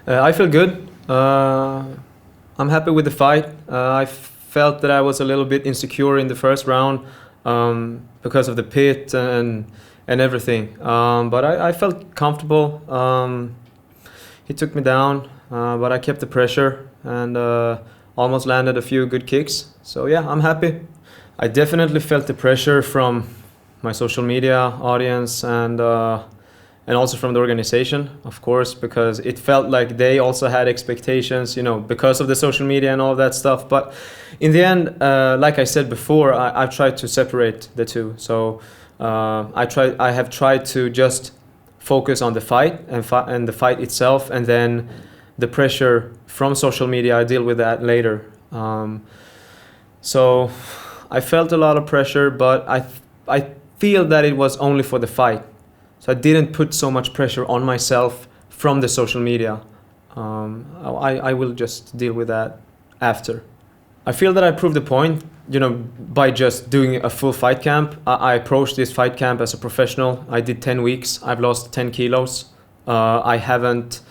I feel good. I'm happy with the fight. I felt that I was a little bit insecure in the first round because of the pit and everything. But I felt comfortable. He took me down, but I kept the pressure and almost landed a few good kicks. So yeah, I'm happy. I definitely felt the pressure from my social media audience and also from the organization, of course, because it felt like they also had expectations, because of the social media and all that stuff. But in the end, like I said before, I've tried to separate the two. So I have tried to just focus on the fight and the fight itself, and then the pressure from social media, I deal with that later. So I felt a lot of pressure, but I feel that it was only for the fight. So I didn't put so much pressure on myself from the social media. I will just deal with that after. I feel that I proved the point, by just doing a full fight camp. I approached this fight camp as a professional. I did 10 weeks. I've lost 10 kilos. I haven't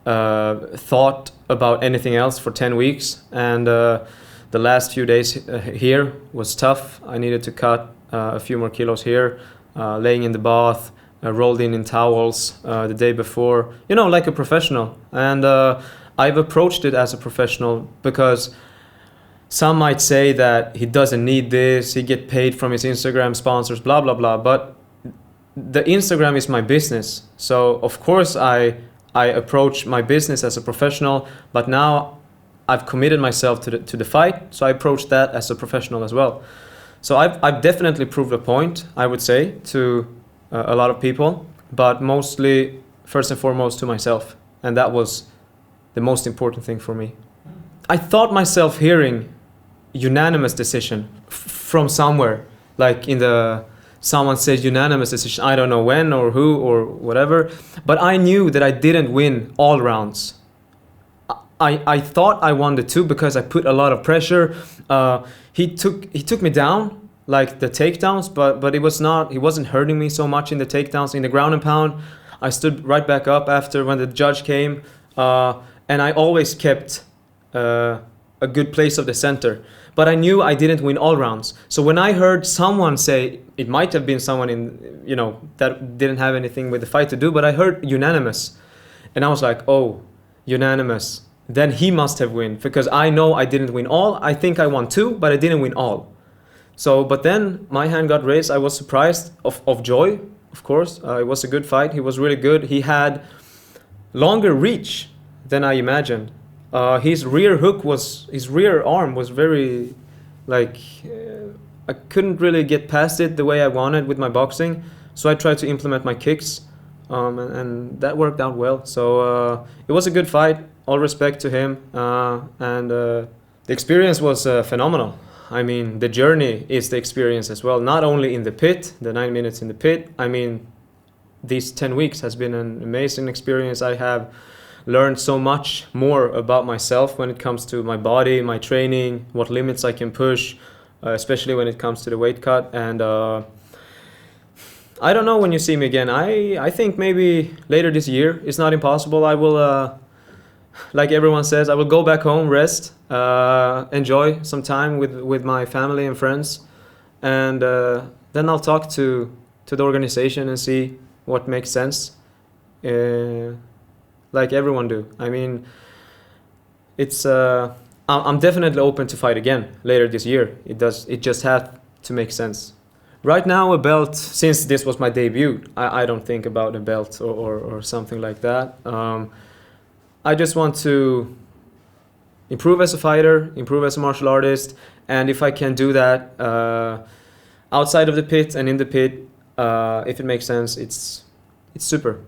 thought about anything else for 10 weeks. And the last few days here was tough. I needed to cut a few more kilos here, laying in the bath, rolled in towels the day before, like a professional. And I've approached it as a professional because some might say that he doesn't need this, he get paid from his Instagram sponsors, blah, blah, blah. But the Instagram is my business. So of course I approach my business as a professional, but now I've committed myself to the fight. So I approach that as a professional as well. So I've definitely proved a point, I would say, to a lot of people, but mostly, first and foremost, to myself. And that was the most important thing for me. I thought myself hearing unanimous decision from somewhere, like someone said unanimous decision, I don't know when or who or whatever, but I knew that I didn't win all rounds. I thought I won the two because I put a lot of pressure. He took me down, like the takedowns, but he wasn't hurting me so much in the takedowns. In the ground and pound, I stood right back up after when the judge came, and I always kept a good place of the center. But I knew I didn't win all rounds. So when I heard someone say, it might have been someone that didn't have anything with the fight to do, but I heard unanimous, and I was like, oh, unanimous. Then he must have won, because I know I didn't win all. I think I won two, but I didn't win all. So, but then my hand got raised. I was surprised of joy, of course. It was a good fight. He was really good. He had longer reach than I imagined. His rear arm was very, I couldn't really get past it the way I wanted with my boxing. So I tried to implement my kicks, and that worked out well. So it was a good fight. All respect to him, and the experience was phenomenal. I mean, the journey is the experience as well, not only in the pit, the 9 minutes in the pit. I mean, these 10 weeks has been an amazing experience. I have learned so much more about myself when it comes to my body, my training, what limits I can push, especially when it comes to the weight cut. And I don't know when you see me again. I think maybe later this year. It's not impossible. I will... like everyone says, I will go back home, rest, enjoy some time with my family and friends, and then I'll talk to the organization and see what makes sense, like everyone do. I mean, I'm definitely open to fight again later this year. It just had to make sense. Right now, a belt, since this was my debut, I don't think about a belt or something like that. I just want to improve as a fighter, improve as a martial artist, and if I can do that outside of the pit and in the pit, if it makes sense, it's super.